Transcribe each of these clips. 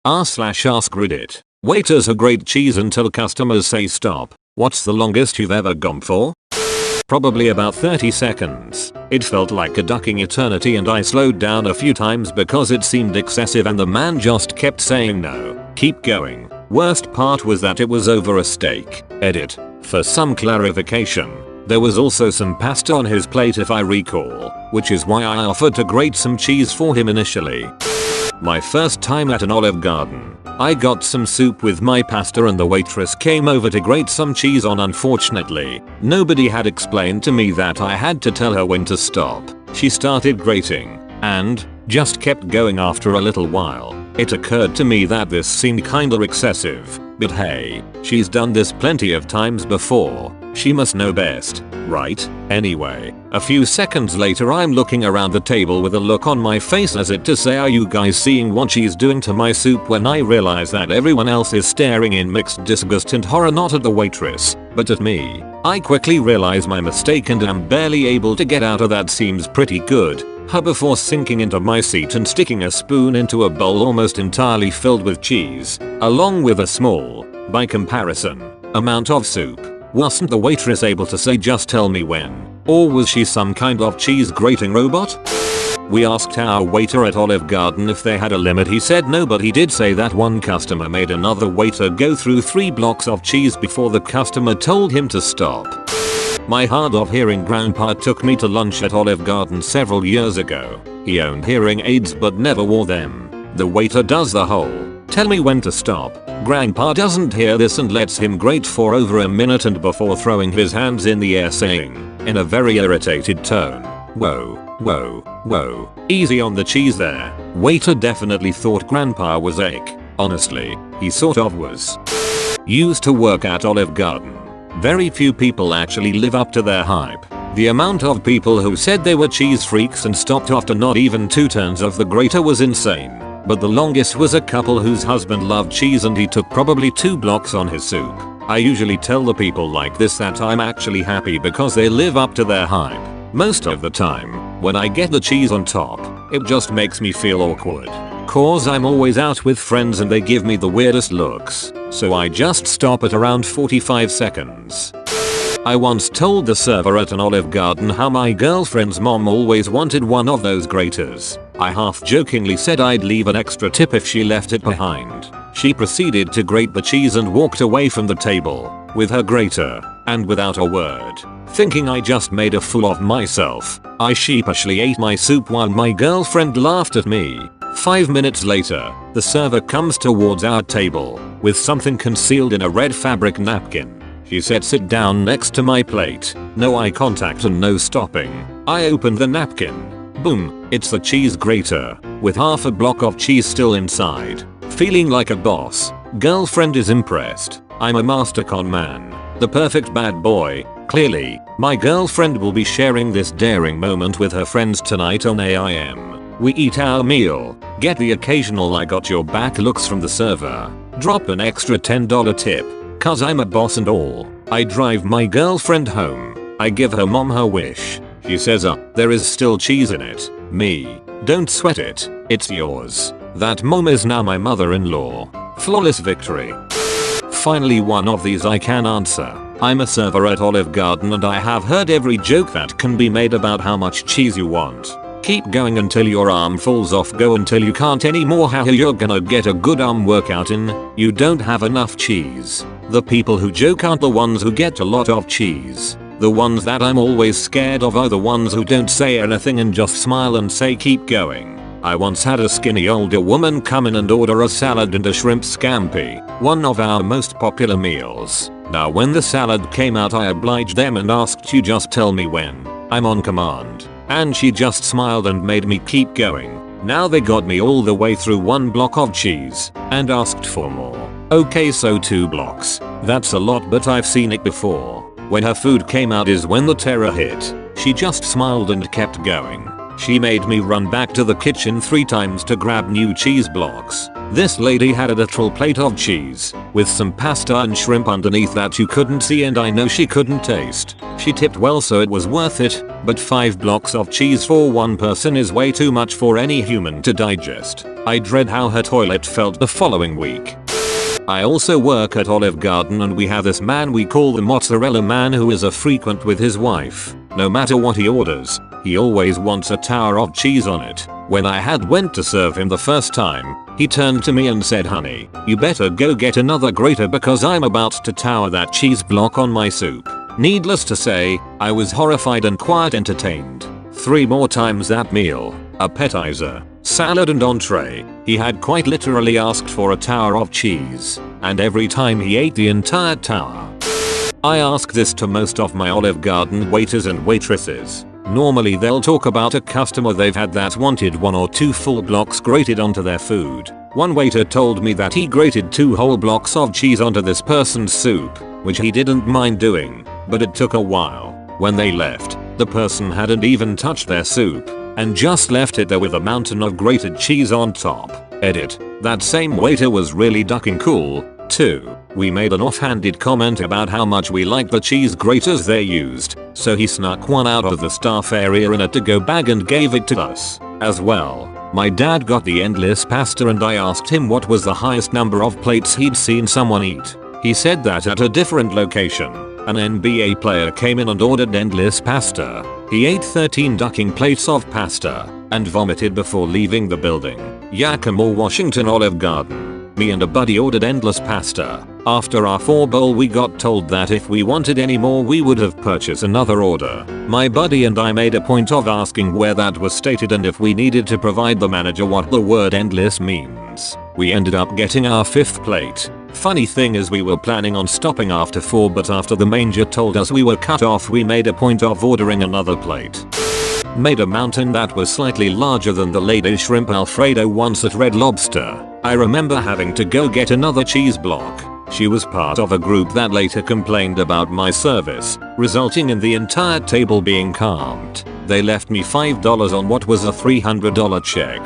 r/AskReddit. Waiters are grate cheese until customers say stop. What's the longest you've ever gone for? Probably about 30 seconds. It felt like a ducking eternity and I slowed down a few times because it seemed excessive and the man just kept saying no. Keep going. Worst part was that it was over a steak. Edit. For some clarification, there was also some pasta on his plate if I recall, which is why I offered to grate some cheese for him initially. My first time at an Olive Garden. I got some soup with my pasta and the waitress came over to grate some cheese on. Unfortunately, nobody had explained to me that I had to tell her when to stop. She started grating and just kept going. After a little while, it occurred to me that this seemed kinda excessive, but hey, she's done this plenty of times before. She must know best, right? Anyway, a few seconds later I'm looking around the table with a look on my face as if to say, are you guys seeing what she's doing to my soup? When I realize that everyone else is staring in mixed disgust and horror, not at the waitress, but at me. I quickly realize my mistake and am barely able to get out of that seems pretty good before sinking into my seat and sticking a spoon into a bowl almost entirely filled with cheese, along with a small, by comparison, amount of soup. Wasn't the waitress able to say just tell me when? Or was she some kind of cheese grating robot? We asked our waiter at Olive Garden if they had a limit. He said no, but he did say that one customer made another waiter go through 3 blocks of cheese before the customer told him to stop. My hard of hearing grandpa took me to lunch at Olive Garden several years ago. He owned hearing aids but never wore them. The waiter does the whole tell me when to stop. Grandpa doesn't hear this and lets him grate for over a minute and before throwing his hands in the air saying, in a very irritated tone, whoa, whoa, whoa, easy on the cheese there. Waiter definitely thought grandpa was ache. Honestly, he sort of was. Used to work at Olive Garden. Very few people actually live up to their hype. The amount of people who said they were cheese freaks and stopped after not even 2 turns of the grater was insane. But the longest was a couple whose husband loved cheese and he took probably 2 blocks on his soup. I usually tell the people like this that I'm actually happy because they live up to their hype. Most of the time, when I get the cheese on top, it just makes me feel awkward. Cause I'm always out with friends and they give me the weirdest looks, so I just stop at around 45 seconds. I once told the server at an Olive Garden how my girlfriend's mom always wanted one of those graters. I half-jokingly said I'd leave an extra tip if she left it behind. She proceeded to grate the cheese and walked away from the table with her grater, and without a word. Thinking I just made a fool of myself, I sheepishly ate my soup while my girlfriend laughed at me. 5 minutes later, the server comes towards our table with something concealed in a red fabric napkin. She said sit down next to my plate. No eye contact and no stopping. I opened the napkin. Boom, it's the cheese grater, with half a block of cheese still inside. Feeling like a boss. Girlfriend is impressed. I'm a master con man. The perfect bad boy. Clearly, my girlfriend will be sharing this daring moment with her friends tonight on AIM. We eat our meal, get the occasional I got your back looks from the server, drop an extra $10 tip, cause I'm a boss and all. I drive my girlfriend home. I give her mom her wish. She says there is still cheese in it. Me. Don't sweat it. It's yours. That mom is now my mother-in-law. Flawless victory. Finally one of these I can answer. I'm a server at Olive Garden and I have heard every joke that can be made about how much cheese you want. Keep going until your arm falls off, go until you can't anymore, how you're gonna get a good arm workout in, you don't have enough cheese. The people who joke aren't the ones who get a lot of cheese. The ones that I'm always scared of are the ones who don't say anything and just smile and say keep going. I once had a skinny older woman come in and order a salad and a shrimp scampi, one of our most popular meals. Now when the salad came out I obliged them and asked you just tell me when. I'm on command. And she just smiled and made me keep going. Now they got me all the way through 1 block of cheese and asked for more. Okay, so 2 blocks. That's a lot, but I've seen it before. When her food came out is when the terror hit. She just smiled and kept going. She made me run back to the kitchen 3 times to grab new cheese blocks. This lady had a literal plate of cheese with some pasta and shrimp underneath that you couldn't see, and I know she couldn't taste. She tipped well, so it was worth it, but 5 blocks of cheese for one person is way too much for any human to digest. I dread how her toilet felt the following week. I also work at Olive Garden, and we have this man we call the Mozzarella Man who is a frequent with his wife. No matter what he orders, he always wants a tower of cheese on it. When I had went to serve him the first time, he turned to me and said, "Honey, you better go get another grater because I'm about to tower that cheese block on my soup." Needless to say, I was horrified and quite entertained. 3 more times that meal, appetizer, salad and entree, he had quite literally asked for a tower of cheese, and every time he ate the entire tower. I ask this to most of my Olive Garden waiters and waitresses. Normally they'll talk about a customer they've had that wanted 1 or 2 full blocks grated onto their food. One waiter told me that he grated 2 whole blocks of cheese onto this person's soup, which he didn't mind doing, but it took a while. When they left, the person hadn't even touched their soup and just left it there with a mountain of grated cheese on top. Edit. That same waiter was really ducking cool, too. We made an offhanded comment about how much we liked the cheese graters they used, so he snuck one out of the staff area in a to-go bag and gave it to us as well. My dad got the endless pasta, and I asked him what was the highest number of plates he'd seen someone eat. He said that at a different location, an NBA player came in and ordered endless pasta. He ate 13 ducking plates of pasta and vomited before leaving the building. Yakima, Washington Olive Garden. Me and a buddy ordered endless pasta. After our 4 bowl we got told that if we wanted any more we would have purchased another order. My buddy and I made a point of asking where that was stated and if we needed to provide the manager what the word endless means. We ended up getting our 5th plate. Funny thing is, we were planning on stopping after 4, but after the manager told us we were cut off we made a point of ordering another plate. Made a mountain that was slightly larger than the lady's shrimp alfredo once at Red Lobster. I remember having to go get another cheese block. She was part of a group that later complained about my service, resulting in the entire table being calmed. They left me $5 on what was a $300 check.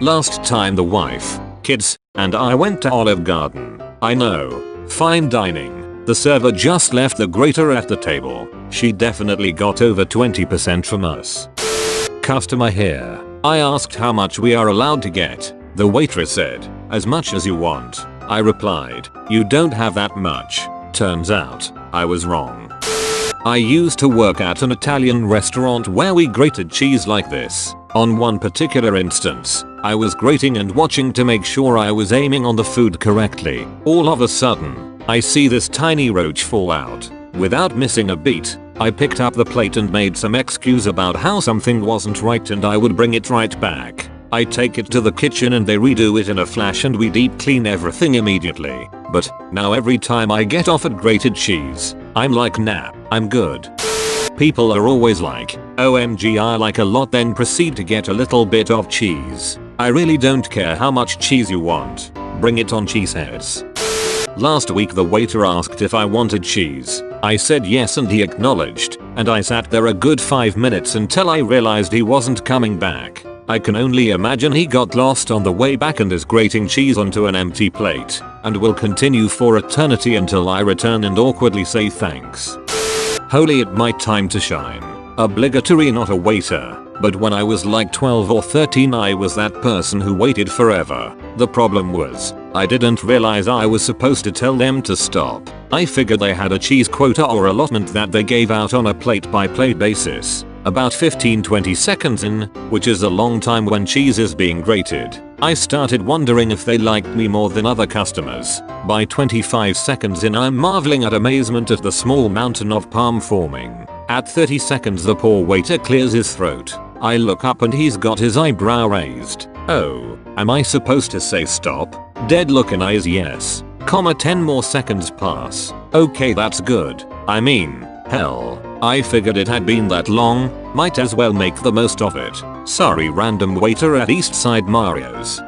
Last time the wife, kids, and I went to Olive Garden. I know, fine dining. The server just left the grater at the table. She definitely got over 20% from us. Customer here. I asked how much we are allowed to get. The waitress said, "As much as you want." I replied, "You don't have that much." Turns out, I was wrong. I used to work at an Italian restaurant where we grated cheese like this. On one particular instance, I was grating and watching to make sure I was aiming on the food correctly. All of a sudden, I see this tiny roach fall out. Without missing a beat, I picked up the plate and made some excuse about how something wasn't right and I would bring it right back. I take it to the kitchen and they redo it in a flash and we deep clean everything immediately. But now every time I get offered grated cheese, I'm like, nah, I'm good. People are always like, "OMG, I like a lot," then proceed to get a little bit of cheese. I really don't care how much cheese you want. Bring it on, cheeseheads. Last week the waiter asked if I wanted cheese. I said yes and he acknowledged, and I sat there a good 5 minutes until I realized he wasn't coming back. I can only imagine he got lost on the way back and is grating cheese onto an empty plate, and will continue for eternity until I return and awkwardly say thanks. Holy, it my time to shine. Obligatory, not a waiter, but when I was like 12 or 13 I was that person who waited forever. The problem was, I didn't realize I was supposed to tell them to stop. I figured they had a cheese quota or allotment that they gave out on a plate by plate basis. About 15-20 seconds in, which is a long time when cheese is being grated, I started wondering if they liked me more than other customers. By 25 seconds in, I'm marveling at amazement at the small mountain of palm forming. At 30 seconds the poor waiter clears his throat. I look up and he's got his eyebrow raised. Oh, am I supposed to say stop? Dead look in eyes, yes. 10 more seconds pass. Okay, that's good. I mean, hell. I figured it had been that long, might as well make the most of it. Sorry, random waiter at Eastside Mario's.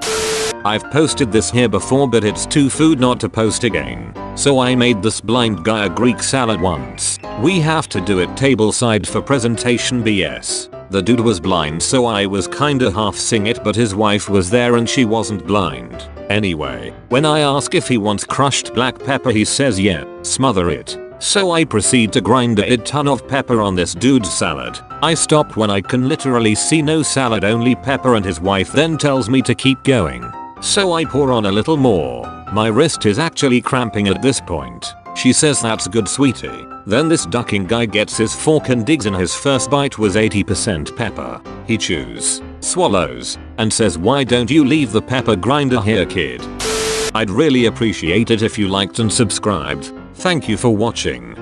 I've posted this here before, but it's too food not to post again. So I made this blind guy a Greek salad once. We have to do it tableside for presentation BS. The dude was blind, so I was kinda half seeing it, but his wife was there and she wasn't blind. Anyway, when I ask if he wants crushed black pepper, he says yeah, smother it. So I proceed to grind a ton of pepper on this dude's salad. I stop when I can literally see no salad, only pepper, and his wife then tells me to keep going. So I pour on a little more. My wrist is actually cramping at this point. She says that's good, sweetie. Then this ducking guy gets his fork and digs in. His first bite was 80% pepper. He chews, swallows, and says, "Why don't you leave the pepper grinder here, kid?" I'd really appreciate it if you liked and subscribed. Thank you for watching.